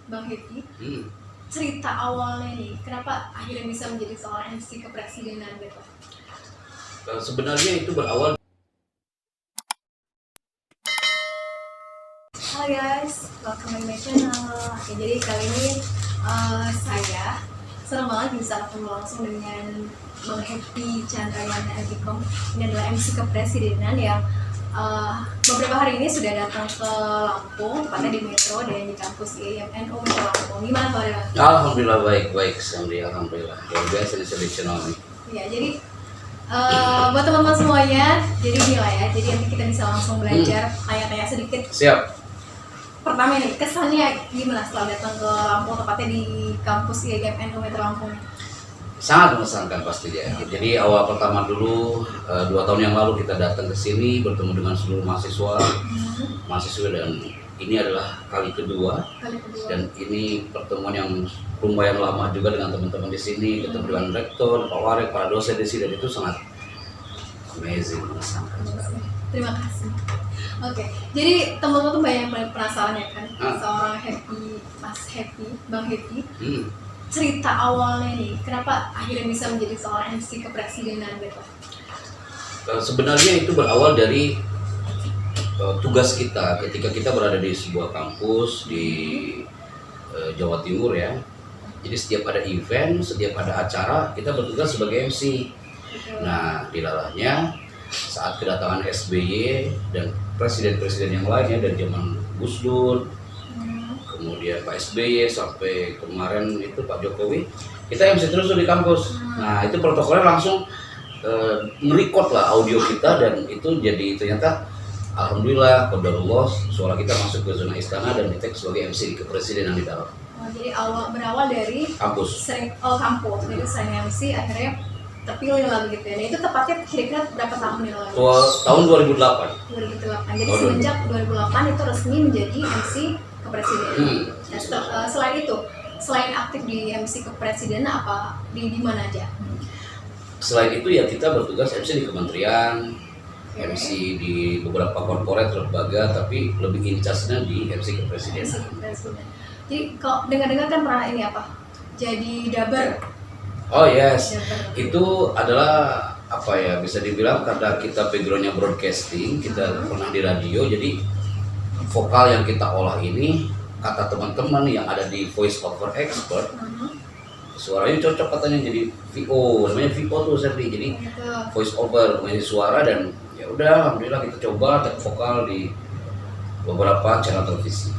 Bang Happy, Hmm. cerita awalnya nih, kenapa akhirnya bisa menjadi seorang MC kepresidenan gitu? Sebenarnya itu berawal. Halo guys, welcome to my channel. Oke, jadi kali ini saya senang banget bisa ketemu langsung dengan Bang Happy Chandrayana Edikom. Ini adalah MC kepresidenan yang beberapa hari ini sudah datang ke Lampung, tepatnya di Metro dan di kampus IAIN Metro Lampung. Gimana kabarnya? Alhamdulillah baik Sandri, alhamdulillah luar biasa di channel ini. Ya, jadi buat teman-teman semuanya, jadi gila ya. Jadi nanti kita bisa langsung belajar, tanya-tanya sedikit. Siap. Pertama nih, kesannya gimana setelah datang ke Lampung, tepatnya di kampus IAIN Metro Lampung? Sangat mengesankan pastinya. Jadi awal pertama dulu 2 tahun yang lalu kita datang ke sini bertemu dengan seluruh mahasiswa dan ini adalah kali kedua. Dan ini pertemuan yang lumayan lama juga dengan teman-teman di sini, ketemu dengan rektor, Pak Warek, para dosen di sini, dan itu sangat amazing, mengesankan sekali. Terima kasih. Oke, jadi teman-teman tuh banyak yang penasaran ya kan, seorang Happy, Mas Happy, Bang Happy. Cerita awalnya nih, kenapa akhirnya bisa menjadi seorang MC kepresidenan gitu? Sebenarnya itu berawal dari tugas kita ketika kita berada di sebuah kampus di Jawa Timur ya. Jadi setiap ada event, setiap ada acara, kita bertugas sebagai MC. Nah, dilalahnya saat kedatangan SBY dan presiden-presiden yang lainnya dari zaman Gus Dur, kemudian Pak SBY sampai kemarin itu Pak Jokowi, kita MC terus tuh di kampus. Nah, itu protokolnya langsung nge-record lah audio kita, dan itu jadi ternyata alhamdulillah qadarullah suara kita masuk ke zona istana dan di-tag sebagai MC di kepresidenan di dalam. Jadi berawal dari Kampus. kampus, jadi sering MC akhirnya terpilih lah begitu ya. Nah, itu tepatnya kira-kira berapa tahun nih lalu? Tahun 2008. 2008. Jadi semenjak 2008 itu resmi menjadi MC kepresidenan. Nah, selain itu, selain aktif di MC kepresidenan, apa di mana aja? Selain itu ya kita bertugas MC di kementerian, MC di beberapa korporat lembaga, tapi lebih incasnya di MC kepresidenan. Jadi kalau dengar-dengar kan pernah ini apa? Jadi daber. Oh yes, itu adalah apa ya, bisa dibilang karena kita backgroundnya broadcasting, kita pernah di radio, jadi vokal yang kita olah ini, kata teman-teman yang ada di voice over expert, suaranya cocok katanya jadi VO, namanya VO tuh Serdi, jadi voice over mengisi suara, dan ya udah alhamdulillah kita coba take vokal di beberapa channel televisi.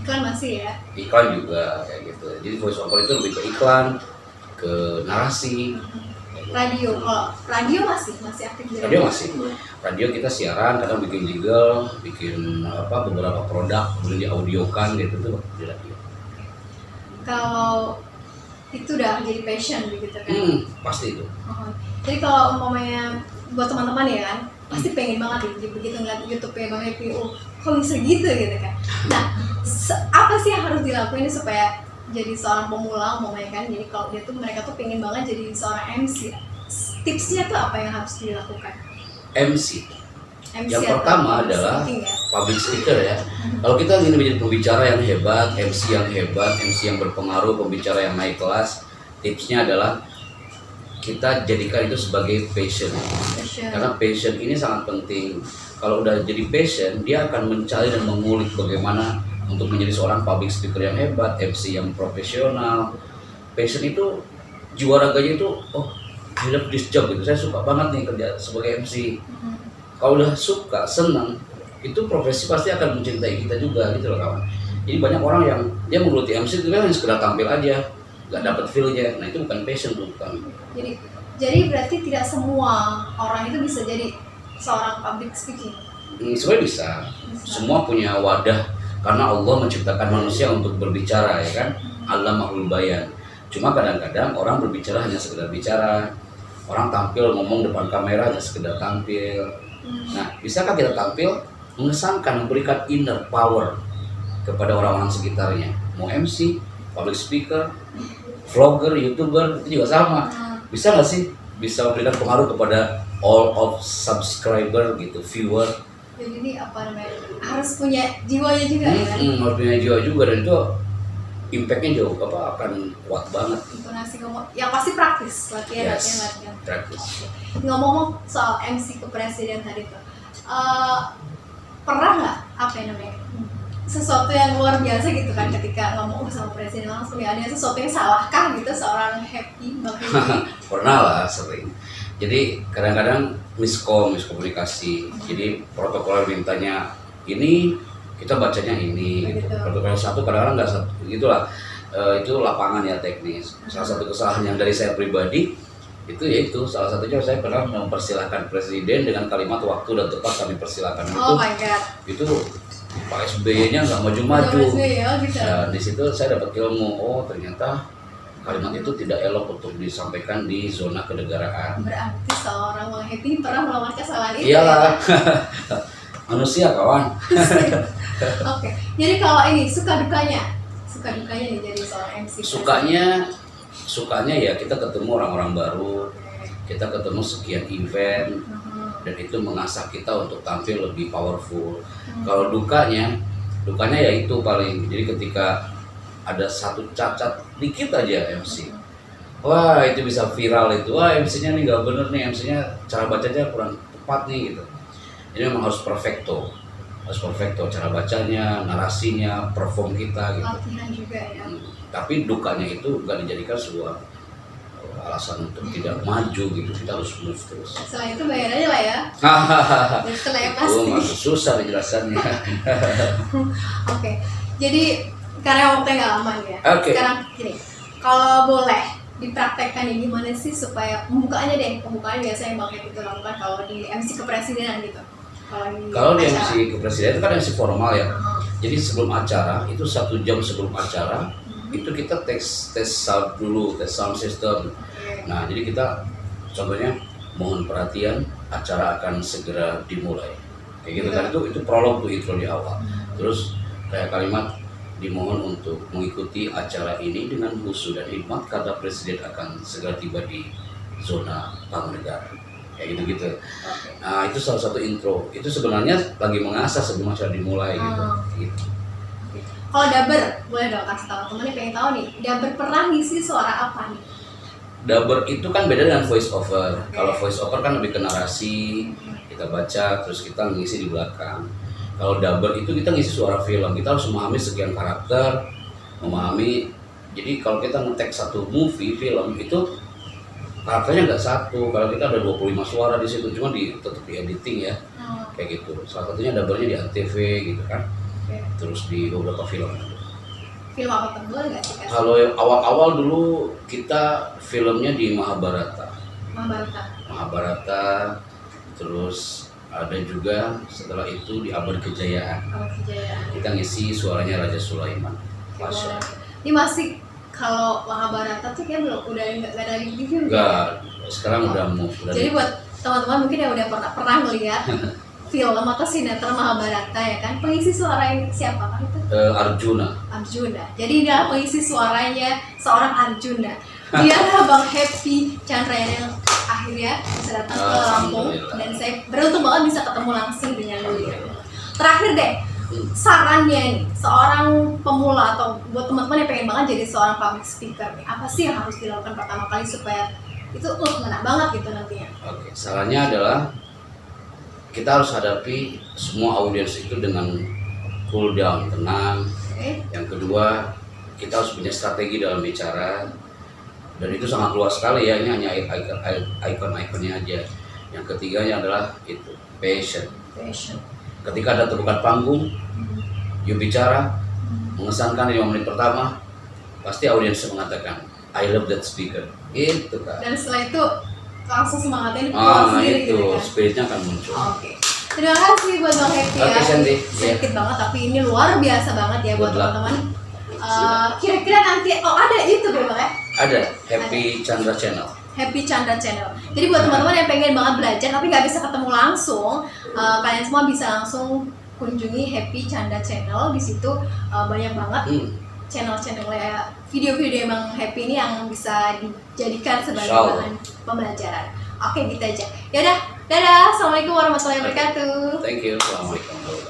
Iklan masih ya? Iklan juga kayak gitu, jadi voice over itu lebih ke iklan, ke narasi. Radio, kalau radio masih aktif di radio masih. Radio kita siaran, kadang bikin jingle, bikin beberapa produk kemudian diaudiokan gitu tuh di radio. Kalau itu udah jadi passion begitu kan? Pasti itu. Jadi kalau umpamanya buat teman-teman ya kan, pasti pengen banget nih begitu ngeliat YouTube-nya Bang Happy, kok bisa gitu kan. Nah, apa sih yang harus dilakuin supaya jadi seorang pemula umpamanya kan? Jadi kalau dia tuh, mereka tuh pengen banget jadi seorang MC, tipsnya tuh apa yang harus dilakukan? MC yang pertama adalah public speaker ya. Kalau kita ingin menjadi pembicara yang hebat, MC yang hebat, MC yang berpengaruh, pembicara yang naik kelas, tipsnya adalah kita jadikan itu sebagai passion. Karena passion ini sangat penting. Kalau udah jadi passion, dia akan mencari dan mengulik bagaimana untuk menjadi seorang public speaker yang hebat, MC yang profesional. Passion itu, jiwa raganya itu, I love this job gitu. Saya suka banget nih kerja sebagai MC. Kalau udah suka, senang, itu profesi pasti akan mencintai kita juga gitu loh kawan. Jadi banyak orang yang dia menggeluti MC itu kan sekedar tampil aja, nggak dapat feel-nya. Nah itu bukan passion tuh, bukan. Jadi berarti tidak semua orang itu bisa jadi seorang public speaking. Sebenarnya bisa. Semua punya wadah karena Allah menciptakan manusia untuk berbicara ya kan. Allamahul bayan. Cuma kadang-kadang orang berbicara hanya sekedar bicara. Orang tampil ngomong depan kamera hanya sekedar tampil. Nah, bisakah kita tampil mengesankan, memberikan inner power kepada orang-orang sekitarnya? Mau MC, public speaker, vlogger, youtuber, itu juga sama. Bisa nggak sih? Bisa memberikan pengaruh kepada all of subscriber gitu, viewer. Jadi ini apa namanya? Harus punya jiwanya juga ya kan? Harus punya jiwa juga, dan itu impactnya jauh akan kuat banget. Intonasi ngomong, yang pasti praktis, latihan. Praktis. Ngomong soal MC kepresiden tadi tuh, pernah nggak apa yang namanya sesuatu yang luar biasa gitu kan ketika ngomong sama presiden langsung, ya ada sesuatu yang salahkah gitu seorang Happy Bang Happy? Pernah lah, sering. Jadi kadang-kadang miskomunikasi. Jadi protokol mintanya ini, kita bacanya ini gitu. Protokol satu kadang-kadang nggak satu, gitulah. Itu lapangan ya, teknis. Salah satu kesalahan yang dari saya pribadi itu salah satunya saya pernah mempersilahkan presiden dengan kalimat waktu dan tempat kami persilakan. Oh my god. Itu Pak SBY-nya nggak maju-maju. Gitu. Nah, di situ saya dapat ilmu, oh ternyata kalimat itu tidak elok untuk disampaikan di zona kenegaraan. Berarti seorang Bang Happy pernah melakukan kesalahan itu. Iyalah. Ya? Manusia kawan. Oke. Jadi kalau ini suka dukanya nih jadi seorang MC. Sukanya ya kita ketemu orang-orang baru, kita ketemu sekian event, dan itu mengasah kita untuk tampil lebih powerful. Kalau dukanya ya itu paling, jadi ketika ada satu cacat dikit aja MC, wah itu bisa viral itu, wah MC-nya nih nggak bener nih, MC-nya cara bacanya kurang tepat nih gitu. Jadi memang harus perfecto cara bacanya, narasinya, perform kita gitu. Latihan juga ya. Tapi dukanya itu nggak dijadikan sebuah alasan untuk tidak maju gitu, kita harus move terus. Selain itu bayar aja lah ya. Setelah yang pasti. Oh, masih susah dijelasannya. Oke, jadi karena waktunya nggak lama ya. Sekarang gini, kalau boleh dipraktekkan ya gimana sih supaya pembukaannya biasanya Bang Happy itu lakukan kalau di MC kepresidenan gitu. Kalau di MC kepresidenan itu kan MC formal ya. Jadi sebelum acara itu 1 jam sebelum acara itu kita tes sound dulu, tes sound system. Nah jadi kita contohnya mohon perhatian, acara akan segera dimulai. Kayak gitu kan, itu prolog tuh, intro di awal. Terus kayak kalimat dimohon untuk mengikuti acara ini dengan khusyuk dan hikmat karena presiden akan segera tiba di zona tamu negara. Kayak gitu-gitu. Nah itu salah satu intro. Itu sebenarnya lagi mengasah sebelum acara dimulai gitu. Kalau Daber, boleh dong kasih tahu temennya pengen tahu nih. Daber pernah ngisi suara apa nih? Daber itu kan beda dengan voice over. Kalau voice over kan lebih ke narasi, kita baca terus kita ngisi di belakang. Kalau Daber itu kita ngisi suara film. Kita harus memahami sekian karakter, jadi kalau kita ngetek satu movie film itu karakternya nggak satu, kalau kita ada 25 suara di situ, cuma tetap di editing ya, kayak gitu. Salah satunya Dabernya di Antv gitu kan, terus di beberapa film. Film apa tuh, boleh nggak sih? Kalau awal-awal dulu kita filmnya di Mahabharata, terus ada juga setelah itu di Abad Kejayaan. Kita ngisi suaranya Raja Sulaiman. Ini masih kalau Mahabharata tuh kayak belum, udah nggak ada di TV. Enggak, sekarang udah move. Jadi buat teman-teman mungkin yang udah pernah melihat film atau sinetron Mahabharata ya kan, pengisi suara ini siapa kan itu? Arjuna. Jadi dia pengisi suaranya seorang Arjuna. Dia adalah Bang Happy Chandrayana yang akhirnya bisa datang ke Lampung dan saya beruntung banget bisa ketemu langsung dengan beliau. Terakhir deh, sarannya nih, seorang pemula atau buat teman-teman yang pengen banget jadi seorang public speaker nih, apa sih yang harus dilakukan pertama kali supaya itu ngena banget gitu nantinya? Oke, sarannya adalah kita harus hadapi semua audiens itu dengan cool down, tenang. Yang kedua, kita harus punya strategi dalam bicara, dan itu sangat luas sekali ya, ini hanya icon-iconnya aja. Yang ketiganya adalah itu passion. Ketika ada tepukan panggung, you bicara, mengesankan 5 menit pertama, pasti audiens mengatakan I love that speaker. Itu kan. Dan setelah itu langsung semangatnya sendiri itu gitu kan? Spiritnya akan muncul. Terima kasih buat Bang Happy ya. Sedikit banget tapi ini luar biasa banget ya buat teman-teman. Kira-kira nanti ada YouTube ya Bang ya? Ada, Happy Chandra Channel. Jadi buat teman-teman yang pengen banget belajar tapi nggak bisa ketemu langsung, kalian semua bisa langsung kunjungi Happy Chandra Channel. Di situ banyak banget channel-channel video-video Bang Happy ini yang bisa dijadikan sebagai bahan pembelajaran. Oke, gitu aja. Yaudah, dadah. Assalamualaikum warahmatullahi wabarakatuh. Thank you. Assalamualaikum.